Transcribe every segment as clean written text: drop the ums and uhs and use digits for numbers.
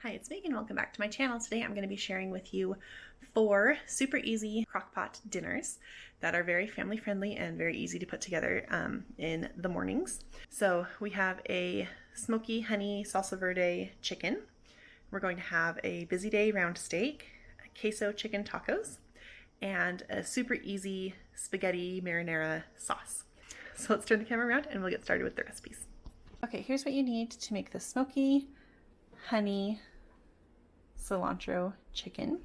Hi, it's Megan. Welcome back to my channel. Today I'm going to be sharing with you 4 super easy crockpot dinners that are very family friendly and very easy to put together in the mornings. So we have a smoky honey salsa verde chicken. We're going to have a busy day round steak, queso chicken tacos, and a super easy spaghetti marinara sauce. So let's turn the camera around and we'll get started with the recipes. Okay, here's what you need to make the smoky honey cilantro chicken.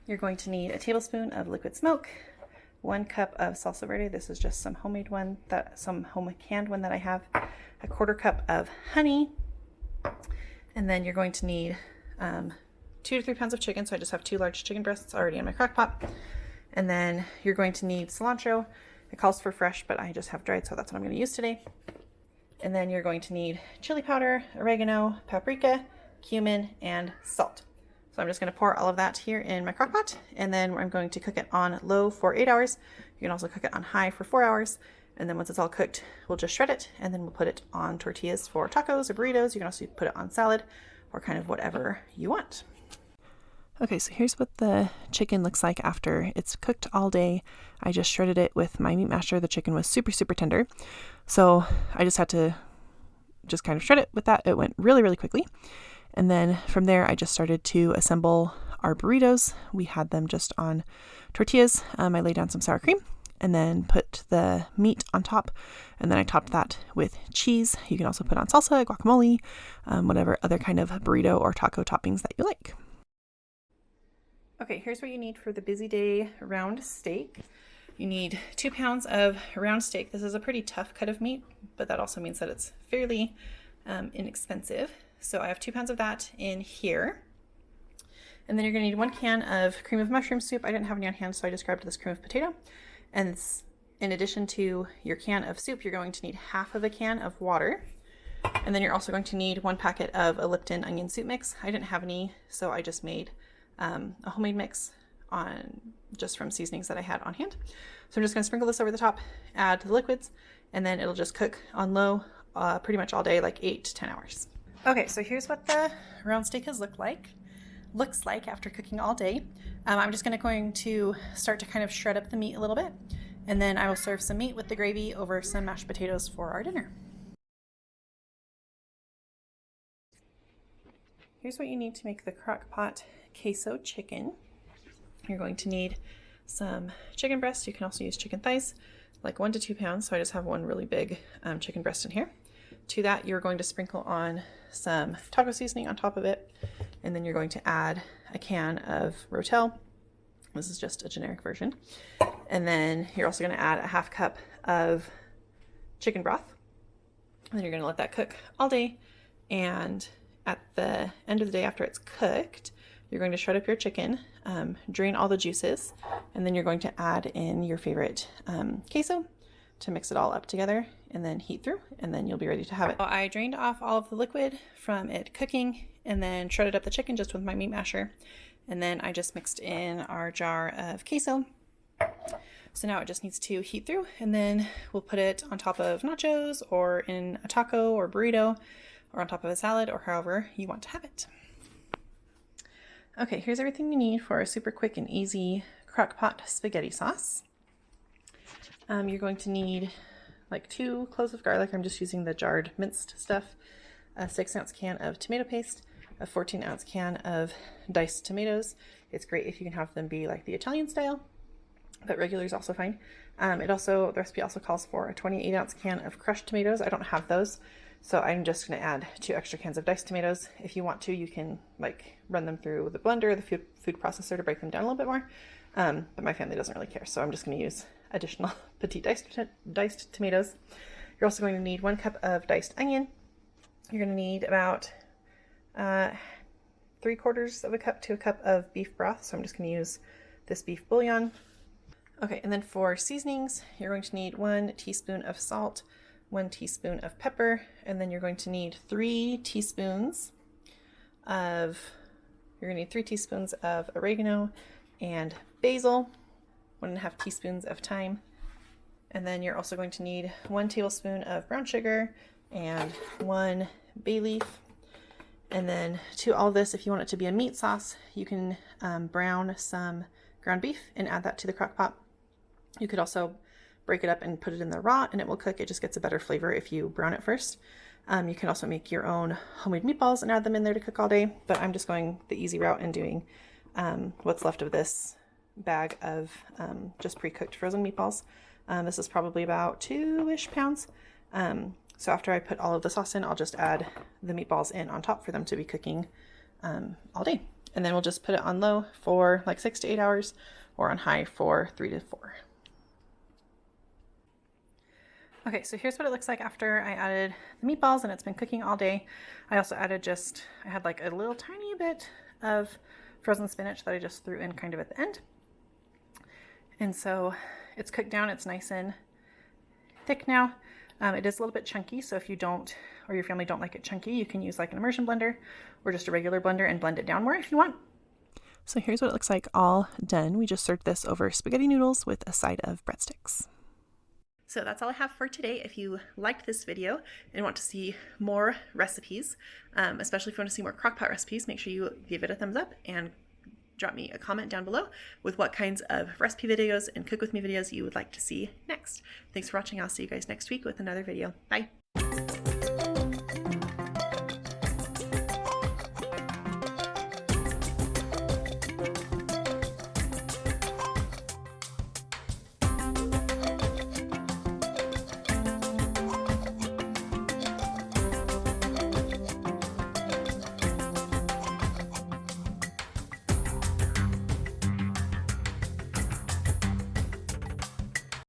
You're going to need a tablespoon of liquid smoke, 1 cup of salsa verde. This is just some homemade one, some home canned one that I have, a 1/4 cup of honey, and then you're going to need 2 to 3 pounds of chicken. So I just have 2 large chicken breasts already in my crock pot. And then you're going to need cilantro. It calls for fresh, but I just have dried, so that's what I'm going to use today. And then you're going to need chili powder, oregano, paprika, cumin, and salt. So I'm just going to pour all of that here in my crock pot, and then I'm going to cook it on low for 8 hours. You can also cook it on high for 4 hours. And then once it's all cooked, we'll just shred it, and then we'll put it on tortillas for tacos or burritos. You can also put it on salad or kind of whatever you want. Okay, so here's what the chicken looks like after it's cooked all day. I just shredded it with my meat masher. The chicken was super, super tender. So I just had to just kind of shred it with that. It went really, really quickly. And then from there, I just started to assemble our burritos. We had them just on tortillas. I laid down some sour cream and then put the meat on top. And then I topped that with cheese. You can also put on salsa, guacamole, whatever other kind of burrito or taco toppings that you like. Okay, here's what you need for the busy day round steak. You need 2 pounds of round steak. This is a pretty tough cut of meat, but that also means that it's fairly inexpensive. So I have 2 pounds of that in here. And then you're going to need 1 can of cream of mushroom soup. I didn't have any on hand, so I just grabbed this cream of potato. And in addition to your can of soup, you're going to need half of a can of water. And then you're also going to need 1 packet of a Lipton onion soup mix. I didn't have any, so I just made a homemade mix just from seasonings that I had on hand. So I'm just going to sprinkle this over the top, add the liquids, and then it'll just cook on low pretty much all day, like 8 to 10 hours. Okay, so here's what the round steak looks like after cooking all day. I'm just going to start to kind of shred up the meat a little bit, and then I will serve some meat with the gravy over some mashed potatoes for our dinner. Here's what you need to make the crock pot queso chicken. You're going to need some chicken breast. You can also use chicken thighs, like 1 to 2 pounds. So I just have 1 really big chicken breast in here. To that, you're going to sprinkle on some taco seasoning on top of it. And then you're going to add a can of Rotel. This is just a generic version. And then you're also going to add a 1/2 cup of chicken broth. And then you're going to let that cook all day. And at the end of the day, after it's cooked, you're going to shred up your chicken, drain all the juices, and then you're going to add in your favorite queso to mix it all up together and then heat through, and then you'll be ready to have it. So I drained off all of the liquid from it cooking and then shredded up the chicken just with my meat masher. And then I just mixed in our jar of queso. So now it just needs to heat through, and then we'll put it on top of nachos or in a taco or burrito or on top of a salad or however you want to have it. Okay, here's everything you need for a super quick and easy crock pot spaghetti sauce. You're going to need like 2 cloves of garlic. I'm just using the jarred minced stuff, a 6-ounce can of tomato paste, a 14-ounce can of diced tomatoes. It's great if you can have them be like the Italian style, but regular is also fine. The recipe also calls for a 28-ounce can of crushed tomatoes. I don't have those, so I'm just going to add 2 extra cans of diced tomatoes. If you want to, you can like run them through the blender, the food processor to break them down a little bit more. But my family doesn't really care, so I'm just going to use additional petite diced tomatoes. You're also going to need 1 cup of diced onion. You're going to need about 3/4 of a cup to a cup of beef broth. So I'm just going to use this beef bouillon. Okay, and then for seasonings, you're going to need 1 teaspoon of salt, 1 teaspoon of pepper, and then you're going to need 3 teaspoons of oregano and basil, 1.5 teaspoons of thyme, and then you're also going to need 1 tablespoon of brown sugar and 1 bay leaf, And then to all this, if you want it to be a meat sauce, you can brown some ground beef and add that to the crock pot. You could also break it up and put it in there raw and it will cook. It just gets a better flavor if you brown it first. You can also make your own homemade meatballs and add them in there to cook all day, but I'm just going the easy route and doing what's left of this bag of just pre-cooked frozen meatballs. This is probably about 2-ish pounds. So after I put all of the sauce in, I'll just add the meatballs in on top for them to be cooking all day. And then we'll just put it on low for like 6 to 8 hours or on high for 3 to 4. Okay, so here's what it looks like after I added the meatballs and it's been cooking all day. I also added I had like a little tiny bit of frozen spinach that I just threw in kind of at the end. And so it's cooked down, it's nice and thick now. It is a little bit chunky, so if you don't, or your family don't like it chunky, you can use like an immersion blender or just a regular blender and blend it down more if you want. So here's what it looks like all done. We just served this over spaghetti noodles with a side of breadsticks. So that's all I have for today. If you liked this video and want to see more recipes, especially if you want to see more crockpot recipes, make sure you give it a thumbs up and drop me a comment down below with what kinds of recipe videos and cook with me videos you would like to see next. Thanks for watching. I'll see you guys next week with another video. Bye.